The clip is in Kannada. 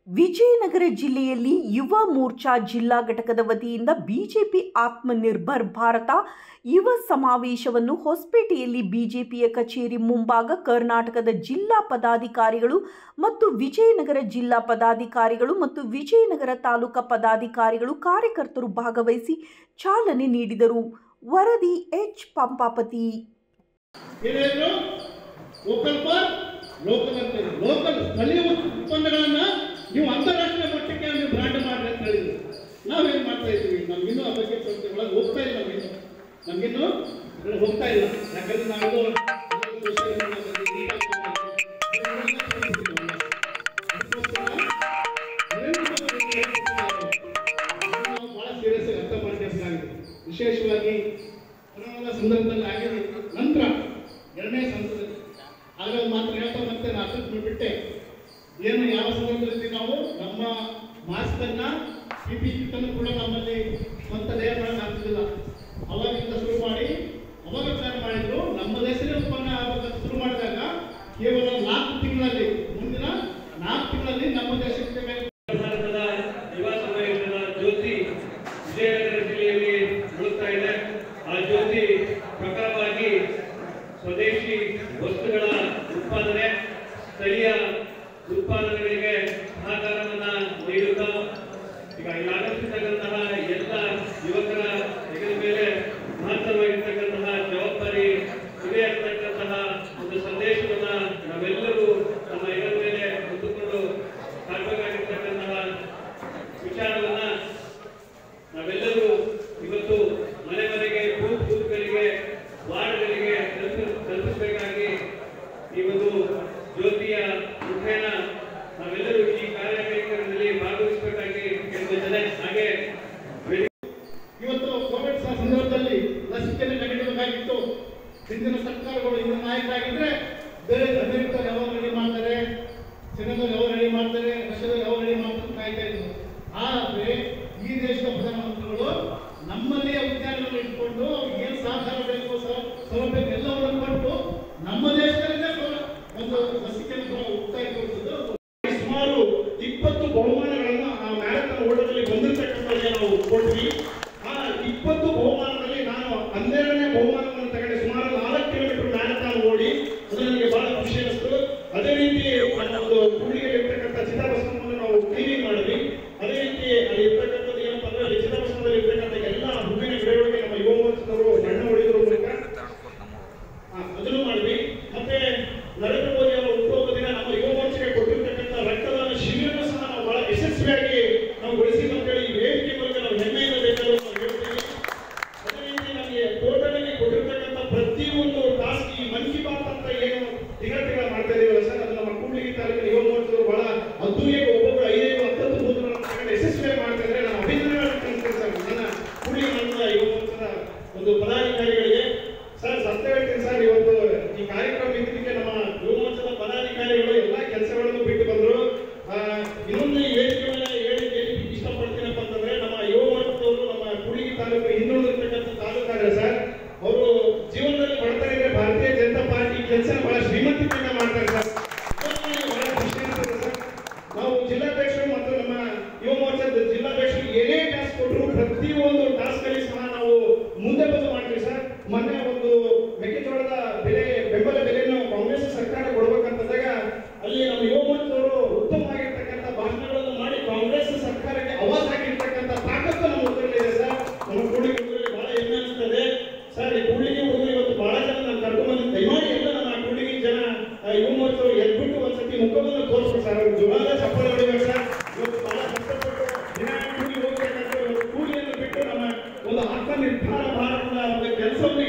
ವಿಜಯನಗರ ಜಿಲ್ಲೆಯಲ್ಲಿ ಯುವ ಮೋರ್ಚಾ ಜಿಲ್ಲಾ ಘಟಕದ ವತಿಯಿಂದ ಬಿಜೆಪಿ ಆತ್ಮನಿರ್ಭರ್ ಭಾರತ ಯುವ ಸಮಾವೇಶವನ್ನು ಹೊಸಪೇಟೆಯಲ್ಲಿ ಬಿಜೆಪಿಯ ಕಚೇರಿ ಮುಂಭಾಗ ಕರ್ನಾಟಕದ ಜಿಲ್ಲಾ ಪದಾಧಿಕಾರಿಗಳು ಮತ್ತು ವಿಜಯನಗರ ಜಿಲ್ಲಾ ಪದಾಧಿಕಾರಿಗಳು ಮತ್ತು ವಿಜಯನಗರ ತಾಲೂಕಾ ಪದಾಧಿಕಾರಿಗಳು ಕಾರ್ಯಕರ್ತರು ಭಾಗವಹಿಸಿ ಚಾಲನೆ ನೀಡಿದರು. ವರದಿ ಎಚ್ ಪಂಪಾಪತಿ. ಲೋಕಲ್ ಸ್ಥಳೀಯ ಉತ್ಪನ್ನಗಳನ್ನ ನೀವು ಅಂತಾರಾಷ್ಟ್ರೀಯ ಮಟ್ಟಕ್ಕೆ ನೀವು ಬ್ರ್ಯಾಂಡ್ ಮಾಡ್ರಿ ಅಂತ ಹೇಳಿದ್ರು. ನಾವೇನ್ ಮಾಡ್ತಾ ಇದ್ದೀವಿ? ನಮ್ಗಿನ್ನೂ ಆ ಬಗ್ಗೆ ಒಳಗೆ ಹೋಗ್ತಾ ಇಲ್ಲ. ನಮ್ಗಿನ್ನೂ ಹೋಗ್ತಾ ಇಲ್ಲ. ಯಾಕಂದ್ರೆ ನಾವು ಬಹಳ ಸೀರಿಯಸ್ ಆಗಿ ಅರ್ಥ ಮಾಡಬೇಕಾಗಿದೆ. ವಿಶೇಷವಾಗಿ ಸಂದರ್ಭದಲ್ಲಿ ಆಗಿದೆ. ನಂತರ ಎರಡನೇ ಸಂದರ್ಭದಲ್ಲಿ ಆಗ ಮಾತ್ರ ಹೇಳ್ತಾ ಮತ್ತೆ ನಾನು ಬಿಟ್ಟೆ ಏನು ಯಾವ ಸಂದರ್ಭದಲ್ಲಿ ನಾವು ನಮ್ಮ ಮಾಸ್ಕ್ ಅನ್ನ PPE ಕಿಟ್ ಅನ್ನು ಕೂಡ ನಮ್ಮಲ್ಲಿ ಸ್ವಂತ ದೇಹಗಳನ್ನು ಹಾಕ್ತಿಲ್ಲ. ಅವಾಗಿಂದ ಶುರು ಮಾಡಿ ಅವಾಗ ಪ್ಲಾನ್ ಮಾಡಿದ್ರು. ನಮ್ಮ ದೇಶದಲ್ಲಿ ಉತ್ಪನ್ನ ಆಗಬೇಕಂತ ಶುರು ಮಾಡಿದಾಗ ಕೇವಲ 4 ತಿಂಗಳಲ್ಲಿ ಮುಂದಿನ 4 ತಿಂಗಳಲ್ಲಿ ನಮ್ಮ ದೇಶಕ್ಕೆ ಭಾರತದ ಯುವ ಸಮಾವೇಶದ ಜ್ಯೋತಿ ವಿಜಯನಗರ ಜಿಲ್ಲೆಯಲ್ಲಿ ಮುಳುಗ್ತಾ ಇದೆ. ಆ ಜ್ಯೋತಿ ಪ್ರಕಾರವಾಗಿ ಸ್ವದೇಶಿ ವಸ್ತುಗಳ ಉತ್ಪಾದನೆ, ಸ್ಥಳೀಯ ಉತ್ಪಾದನೆಗಳಿಗೆ ಸಹಕಾರವನ್ನು ನೀಡುತ್ತಾ ಈಗ ಆಗಮಿಸಿರ್ತಕ್ಕಂತಹ ಎಲ್ಲ ಯುವಕರ ಹೆಗಲ ಮೇಲೆ ಮಹತ್ತರವಾಗಿರ್ತಕ್ಕಂತಹ ಜವಾಬ್ದಾರಿ ಇದೆ ಅಂತಕ್ಕಂತಹ ಒಂದು ಸಂದೇಶವನ್ನ ನಾವೆಲ್ಲರೂ ನಮ್ಮ ಹೆಗಲ ಮೇಲೆ ಹೊತ್ತುಕೊಂಡು ಸಾಗಬೇಕಾಗಿರ್ತಕ್ಕಂತಹ ವಿಚಾರವನ್ನ ನಾವೆಲ್ಲರೂ ಇವತ್ತು ಮನೆ ಮನೆಗೆ ಬೂತ್ಗಳಿಗೆ ವಾರ್ಡ್ಗಳಿಗೆ ತಲುಪಿಸಬೇಕಾಗಿ ಈ ಒಂದು ಜ್ಯೋತಿಯ ಮುಖೇನ ನಾವೆಲ್ಲರೂ ಈ ಕಾರ್ಯಕ್ರಮದಲ್ಲಿ ಭಾಗವಹಿಸಬೇಕಾಗಿ ಕೇಳಿದ್ದೇನೆ. ಹಾಗೆ ಇವತ್ತು ಕೋವಿಡ್ ಸಂದರ್ಭದಲ್ಲಿ ಲಸಿಕೆಯನ್ನು ಕಂಡುಹಿಡಿಯಬೇಕಾಗಿತ್ತು. ಹಿಂದಿನ ಸರ್ಕಾರಗಳು ಹಿಂದಿನ ನಾಯಕರಾಗಿದ್ರೆ ಬೇರೆ ಅಮೆರಿಕದವ್ರು ಯಾವಾಗ ರೆಡಿ ಮಾಡ್ತಾರೆ, ಚೀನಾದವ್ರು ಯಾವಾಗ ರೆಡಿ ಮಾಡ್ತಾರೆ, ರಷ್ಯಾದವ್ರು ಯಾವಾಗ ರೆಡಿ ಮಾಡ್ತಾರೆ ಕಾಯ್ತಾ ಇದ್ರು. ಆದರೆ ಈ ದೇಶದ ಪ್ರಧಾನಮಂತ್ರಿಗಳು ನಮ್ಮಲ್ಲಿಯೇ ಉದ್ಯಾನವನ್ನು ಇಟ್ಕೊಂಡು ಏನು ಸಹಕಾರ ಬೇಕು, ಸೌಲಭ್ಯ ಎಲ್ಲವನ್ನು ಕೊಟ್ಟು ನಮ್ಮ ದೇಶದಲ್ಲೇ ಒಂದು ಲಸಿಕೆಯನ್ನು ಕೂಡ ಹೋಗ್ತಾ ಇರುವಂಥದ್ದು. ಸುಮಾರು 20 ಬಹುಮಾನಗಳನ್ನು ಆ ಮ್ಯಾರಥಾನ್ ಓಟದಲ್ಲಿ ಬಂದಿರತಕ್ಕಂಥದ್ದು ನಾವು ಕೊಟ್ವಿ. ಆ 20 ಬಹುಮಾನದಲ್ಲಿ ನಾನು 12ನೇ ಬಹುಮಾನವನ್ನು ತಗೊಂಡೆ. ಸುಮಾರು 4 ಕಿಲೋಮೀಟರ್ ಮ್ಯಾರಥಾನ್ ಓಡಿ ಅದು ನನಗೆ ಬಹಳ ಖುಷಿ ಅನಿಸ್ತು. ಅದೇ ರೀತಿ ಒಂದು ಕೂಡಿಗೆಯಲ್ಲಿ ಇರ್ತಕ್ಕಂಥ ಚಿತಾಭಸ್ಮವನ್ನು ನಾವು ಕ್ಲೀನಿಂಗ್ ಮಾಡಿದ್ವಿ. ಅದೇ ರೀತಿ ಅಲ್ಲಿ ಇರ್ತಕ್ಕಂಥದ್ದು ಏನಪ್ಪ ಅಂದ್ರೆ ಅಲ್ಲಿ ಚಿತಾಭಸ್ಮದಲ್ಲಿ ಇರ್ತಕ್ಕಂಥ ಎಲ್ಲ ಹೂವಿನ ಗಿಡಗಳಿಗೆ ನಮ್ಮ ಯುವ ಮೋರ್ಚಾದವರು ಬಣ್ಣ ಹೊಡೆಯೋದ್ರ ಮೂಲಕ ಅದನ್ನು ಮಾಡಿದ್ವಿ. ಮತ್ತೆ ನರೇಂದ್ರ ಮೋದಿ ಅವರ ಹುಟ್ಟುಹಬ್ಬ ದಿನ ನಮ್ಮ ಯುವ ಮೋರ್ಚಾಗೆ ಕೊಟ್ಟಿರ್ತಕ್ಕಂಥ ರಕ್ತದಾನ ಶಿಬಿರನೂ ಸಹ ನಾವು ಬಹಳ ಯಶಸ್ವಿಯಾಗಿ ನಾವು ಗೊಳಿಸಿ ಅಂತೇಳಿ ಈ ವೇದಿಕೆ ಮೂಲಕ ನಾವು ಹೆಮ್ಮೆಯಿಂದ ಬೇಕಾದರೂ ನಾವು ಹೇಳ್ತೀವಿ. ಅದೇ ರೀತಿ ನಮಗೆ ಟೋಟಲ್ ಆಗಿ ಕೊಟ್ಟಿರ್ತಕ್ಕಂಥ ಪ್ರತಿಯೊಂದು ಟಾಸ್ಕ್ ಈ ಮನ್ ಕಿ ಬಾತ್ ಅಂತ ಏನು ತಿಂಗಳ ಮಾಡ್ತಾ ಇದೀವಲ್ಲ ಸರ್, ಅದು ನಮ್ಮ ಕೂಡ್ಲಿಗಿ ತಾಲೂಕಿನ ಯುವ ಮೋರ್ಚಾದವರು ಬಹಳ ಅದ್ದೂರಿಯಾಗಿ ಒಬ್ಬೊಬ್ಬರು 5-10 ಬೂತ್ಗಳನ್ನು ತಗೊಂಡು ಯಶಸ್ವಿಯಾಗಿ ಮಾಡ್ತಾ ಇದ್ದಾರೆ. ನಾನು ಅಭಿನಂದನೆಗಳನ್ನು ತಿಳಿಸ್ತೇನೆ ಸರ್ ನನ್ನ ಕೂಡ್ಲಿಗಿ ಮಂಡಲದ ಯುವ ಮೋರ್ಚಾದ ಒಂದು ಪದಾಧಿಕಾರಿಗಳಿಗೆ. ಸರ್ ಸತ್ಯ ಹೇಳ್ತೀನಿ ಸರ್, ಇವತ್ತು ಈ ಕಾರ್ಯಕ್ರಮ ಇದ್ದಕ್ಕೆ ನಮ್ಮ ಯುವ ಮೋರ್ಚಾದ ಪದಾಧಿಕಾರಿಗಳು ಎಲ್ಲ ಕೆಲಸಗಳನ್ನು ಬಿಟ್ಟು ಬಂದರು. ಇನ್ನೊಂದು ಈ ವೇದಿಕೆ ಮೇಲೆ ಹೇಳಿಕೆ ಇಷ್ಟಪಡ್ತೀನಪ್ಪ ಅಂತಂದ್ರೆ ನಮ್ಮ ಯುವ ಮೋರ್ಚಾದವರು ನಮ್ಮ ಕೂಡ್ಲಿಗಿ ತಾಲೂಕು ಹಿಂದುಳಿದಿರ್ತಕ್ಕಂಥ ತಾಲೂಕಾದ್ರೆ ಸರ್, ಅವರು ಜೀವನದಲ್ಲಿ ಮಾಡ್ತಾ ಇದ್ರೆ ಭಾರತೀಯ ಜನತಾ ಪಾರ್ಟಿ ಕೆಲಸ ಬಹಳ ಶ್ರೀಮಂತಿಕೆಯಿಂದ ಮಾಡ್ತಾರೆ ಸರ್. ಬಹಳ ಖುಷಿ ಅನಿಸ್ತದೆ ಸರ್. ನಾವು ಜಿಲ್ಲಾಧ್ಯಕ್ಷರು ಮತ್ತು ನಮ್ಮ ಯುವ ಮೋರ್ಚಾದ ಜಿಲ್ಲಾಧ್ಯಕ್ಷರು ಏನೇ ಟಾಸ್ಕ್ ಕೊಟ್ಟರು ಪ್ರತಿಯೊಂದು ಟಾಸ್ಕ್ ಅಲ್ಲಿ ಸಹ ನಾವು ಮುಂದೆ ಬಂದು ಮಾಡ್ತೀವಿ ಸರ್. ಮೊನ್ನೆ ಒಂದು ಮೆಕ್ಕೆಜೋಳದ ಬೆಂಬಲ ಬೆಲೆಯನ್ನು ಕಾಂಗ್ರೆಸ್ ಸರ್ಕಾರ ಕೊಡಬೇಕಂತಂದಾಗ ಅಲ್ಲಿ ನಮ್ಮ ಯುವ ಮೋರ್ಚಾದವರು ಉತ್ತಮವಾಗಿರ್ತಕ್ಕಂಥ ಭಾಷಣಗಳನ್ನು ಮಾಡಿ ಕಾಂಗ್ರೆಸ್ ಸರ್ಕಾರಕ್ಕೆ ಆವಾಜ್ ಆಗಿರ್ತಕ್ಕಂಥ ತಾಕತ್ತು ನಮ್ಮ ಉತ್ತರಲ್ಲಿದೆ ಸರ್. ನಮ್ಮ ಕೂಡ್ಲಿಗಿ ಹುಡುಗರಿಗೆ ಬಹಳ ಹೆಮ್ಮೆ ಅನಿಸ್ತದೆ ಸರ್. ಈ ಕೂಡ್ಲಿಗಿ ಹುಡುಗರು ಇವತ್ತು ಬಹಳ ಜನ ನಾನು ಕರ್ಕೊಂಡ್ಬಂದು ದಯಮಾಡಿ ಎಲ್ಲ ನಮ್ಮ ಕೂಡ್ಲಿಗಿ ಜನ ಯುವ ಮೋರ್ಚಾದವರು ಎದ್ಬಿಟ್ಟು ಒಂದ್ಸತಿ ಮುಖವನ್ನು ತೋರಿಸ್ಬೇಕು ಸರ್. ಅವ್ರು ಜೋರಾದ ಚಪ್ಪಲಿ ಹೊಡಿಬೇಕು ಸರ್. ಇವತ್ತು ಬಹಳ ಕಷ್ಟಪಟ್ಟು ದಿನ ಕೂಡ್ಲಿಗಿ ಹೋಗ್ಬೇಕಂತ ಕೂಡ್ಲಿಯನ್ನು ಬಿಟ್ಟು ನಮ್ಮ ಒಂದು ಆತ್ಮನಿರ್ಭರ ಭಾರತದ ಒಂದು ಕೆಲಸವನ್ನು